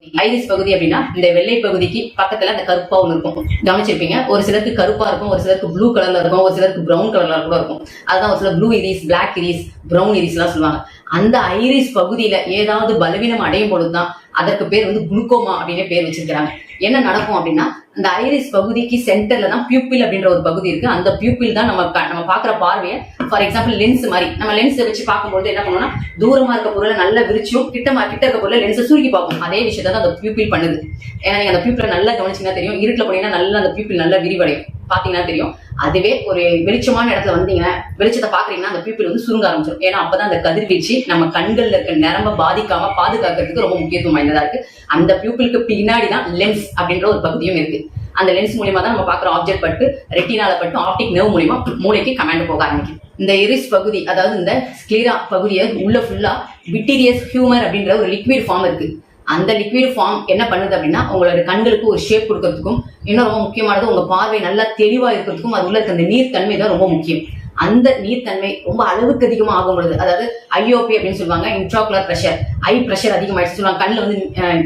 Iris பகுதி அப்படின்னா இந்த வெள்ளை பகுதிக்கு பக்கத்துல அந்த கருப்பா ஒன்று இருக்கும். கவனிச்சிருப்பீங்க. ஒரு சிலருக்கு கருப்பா இருக்கும், ஒரு சிலருக்கு ப்ளூ கலர்ல இருக்கும், ஒரு சிலருக்கு பிரவுன் கலர்ல கூட இருக்கும். அதுதான் ஒரு சில blue iris, black iris, brown iris எல்லாம் சொல்லுவாங்க. அந்த ஐரிஸ் பகுதியில ஏதாவது பலவீனம் அடையும் பொழுதுதான் அதற்கு பேர் வந்து குளுக்கோமா அப்படின்னு பேர் வச்சிருக்காங்க. என்ன நடக்கும் அப்படின்னா, அந்த ஐரிஸ் பகுதிக்கு சென்டர்ல தான் பியூப்பிள் அப்படின்ற ஒரு பகுதி இருக்கு. அந்த பியூப்பிள் தான் நம்ம பாக்குற பார்வையை, ஃபார் எக்ஸாம்பிள் லென்ஸ் மாதிரி நம்ம லென்ஸ் வச்சு பார்க்கும்போது என்ன பண்ணுவோம்னா, தூரமா இருக்க பொருளை நல்ல விரிச்சும் கிட்ட இருக்க பொருளை லென்ஸை சுருக்கி பார்ப்போம். அதே விஷயத்தை தான் அந்த பியூப்பிள் பண்ணுது. ஏன்னா நீங்க அந்த பியூப்பிளை நல்லா கவனிச்சீங்கன்னா தெரியும். இருட்டில் போனீங்கன்னா நல்லா அந்த பியூப்பிள் நல்லா விரிவடையும். பாத்தீங்கன்னா தெரியும். அதுவே ஒரு வெளிச்சமான இடத்துல வந்தீங்கன்னா, வெளிச்சத்தை பாக்குறீங்கன்னா அந்த பியூப்பிள் வந்து சுருங்க ஆரம்பிச்சிடும். ஏன்னா அப்பதான் அந்த கதிர்வீச்சு நம்ம கண்கள்ல இருக்க நரம்ப பாதிக்காம பாதுகாக்கிறதுக்கு ரொம்ப முக்கியத்துவம் வாய்ந்ததா இருக்கு. அந்த பியூப்பிளுக்கு பின்னாடிதான் லென்ஸ் அப்படின்ற ஒரு பகுதியும் இருக்கு. அந்த லென்ஸ் மூலியமா தான் நம்ம பாக்குற ஆப்ஜெக்ட் பட்டு ரெட்டினால பட்டு ஆப்டிக் நர்வ் மூலியமா மூளைக்கு கமாண்ட் போக ஆரம்பிக்கும். இந்த இரிஸ் பகுதி, அதாவது இந்த ஸ்க்ளீரா பகுதியை உள்ள ஃபுல்லா விட்டீரியஸ் ஹியூமர் அப்படின்ற ஒரு லிக்விட் ஃபார்ம் இருக்கு. அந்த லிக்விட் ஃபார்ம் என்ன பண்ணுது அப்படின்னா, உங்களோட கண்களுக்கு ஒரு ஷேப் கொடுக்கறதுக்கும், இன்னும் ரொம்ப முக்கியமானது உங்க பார்வை நல்லா தெளிவா இருக்கிறதுக்கும் அது உள்ள இருக்க அந்த நீர்த்தன்மை தான் ரொம்ப முக்கியம். அந்த நீர்த்தன்மை ரொம்ப அளவுக்கு அதிகமா ஆகும் பொழுது, அதாவது ஐஓபி அப்படின்னு சொல்லுவாங்க, இன்ட்ராகுலர் பிரஷர், ஐ பிரஷர் அதிகமாயிடுச்சு சொல்லுவாங்க. கண்ணில் வந்து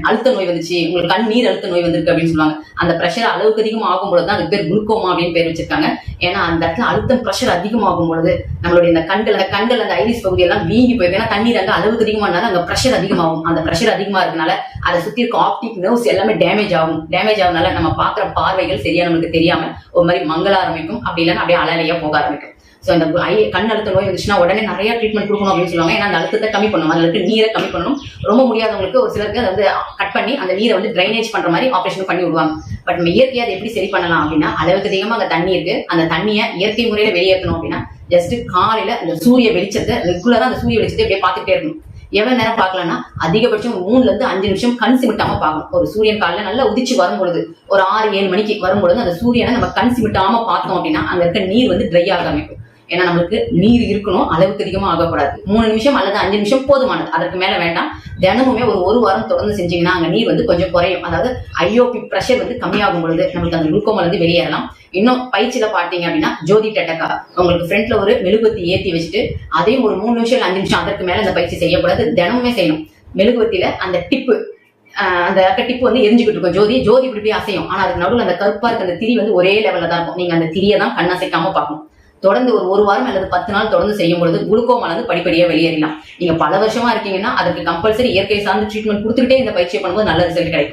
அழுத்த நோய் வந்துச்சு, உங்களுக்கு கண் நீர் அழுத்த நோய் வந்திருக்கு அப்படின்னு சொல்லுவாங்க. அந்த பிரஷர் அளவுக்கு அதிகமாக ஆகும் பொழுது தான் அதுக்கு பேர் குளுக்கோமா அப்படின்னு பேர் வச்சிருக்காங்க. ஏன்னா அந்த இடத்துல அழுத்தம் பிரஷர் அதிகமாகும் பொழுது நம்மளுடைய இந்த கண்கள் அந்த ஐரிஸ் பகுதியெல்லாம் வீங்கி போயிருக்கு. ஏன்னா தண்ணீர் அங்கே அளவுக்கு அதிகமானாலும் அங்கே பிரஷர் அதிகமாகும். அந்த பிரஷர் அதிகமா இருக்கனால அதை சுத்தி இருக்க ஆப்டிக் நர்வ்ஸ் எல்லாமே டேமேஜ் ஆகும். டேமேஜ் ஆகுனால நம்ம பாக்குற பார்வைகள் சரியா நமக்கு தெரியாம ஒரு மாதிரி மங்கள ஆரம்பிக்கும். அப்படி இல்லைன்னா அப்படியே அலையா போக ஆரம்பிக்கும். ஸோ இந்த கண் அழுத்த நோய் வந்துச்சுன்னா உடனே நிறைய ட்ரீட்மெண்ட் கொடுக்கணும் அப்படின்னு சொல்லுவாங்க. ஏன்னா அந்த அழுத்தத்தை கம்மி பண்ணணும், அதில் இருக்க நீரை கம்மி பண்ணணும். ரொம்ப முடியாதவங்களுக்கு ஒரு சிலருக்கு அதை வந்து கட் பண்ணி அந்த நீரை வந்து ட்ரைனேஜ் பண்ற மாதிரி ஆப்ரேஷன் பண்ணி விடுவாங்க. பட் நம்ம இயற்கையை அதை எப்படி சரி பண்ணலாம் அப்படின்னா, அளவுக்கு அதிகமாக அங்கே தண்ணி இருக்கு, அந்த தண்ணியை இயற்கை முறையில வெளியேற்றணும் அப்படின்னா, ஜஸ்ட் காலையில அந்த சூரிய வெளிச்சத்தை ரெகுலரா அந்த சூரிய வெளிச்சத்தை அப்படியே பார்த்துட்டே இருக்கணும். எவ்வளவு நேரம் பார்க்கலன்னா, அதிகபட்சம் 3 to 5 நிமிஷம் கண் சிமிட்டாம பார்க்கணும். ஒரு சூரியன் காலையில நல்லா உதிச்சு வரும்பொழுது, ஒரு 6-7 மணிக்கு வரும்பொழுது அந்த சூரியனை நம்ம கண் சிமிட்டாம பார்த்தோம் அப்படின்னா அங்க இருக்க நீர் வந்து ட்ரை ஆக ஆரம்பிக்கும். ஏன்னா நம்மளுக்கு நீர் இருக்கணும், அளவுக்கு அதிகமா ஆகக்கூடாது. 3 நிமிஷம் அல்லது 5 நிமிஷம் போதுமானது, அதற்கு மேல வேண்டாம். தினமுமே ஒரு வாரம் தொடர்ந்து செஞ்சீங்கன்னா அங்க நீர் வந்து கொஞ்சம் குறையும். அதாவது ஐஓபி பிரஷர் வந்து கம்மியாகும் பொழுது நம்மளுக்கு அந்த குளுக்கோமா வந்து வெளியேறலாம். இன்னும் பயிற்சியில பாத்தீங்க அப்படின்னா, ஜோதி டெட்டக்கா உங்களுக்கு ஃப்ரண்ட்ல ஒரு மெழுகுவத்தி ஏற்றி வச்சுட்டு அதையும் ஒரு 3 நிமிஷம் 5 நிமிஷம் அதற்கு மேல அந்த பயிற்சி செய்யக்கூடாது, தினமுமே செய்யணும். மெழுகுவத்தில அந்த டிப்பு, அந்த டிப்பு வந்து எரிஞ்சுக்கிட்டு இருக்கும். ஜோதி இப்படி அசையும். ஆனா அதுக்கு நடுவில் அந்த கருப்பா இருக்க அந்த திரி வந்து ஒரே லெவல்ல தான் இருக்கும். நீங்க அந்த திரியை தான் கண்ணசைக்காம பார்க்கணும். தொடர்ந்து ஒரு வாரம் அல்லது 10 நாள் தொடர்ந்து செய்யும் பொழுது குளுக்கோமால படிப்படியா வெளியேறலாம். நீங்க பல வருஷமா இருக்கீங்கன்னா அதற்கு கம்பல்சரி இயற்கை சார்ந்த ட்ரீட்மெண்ட் கொடுத்துக்கிட்டே இந்த பயிற்சியை பண்ணும்போது நல்ல ரிசல்ட் கிடைக்கும்.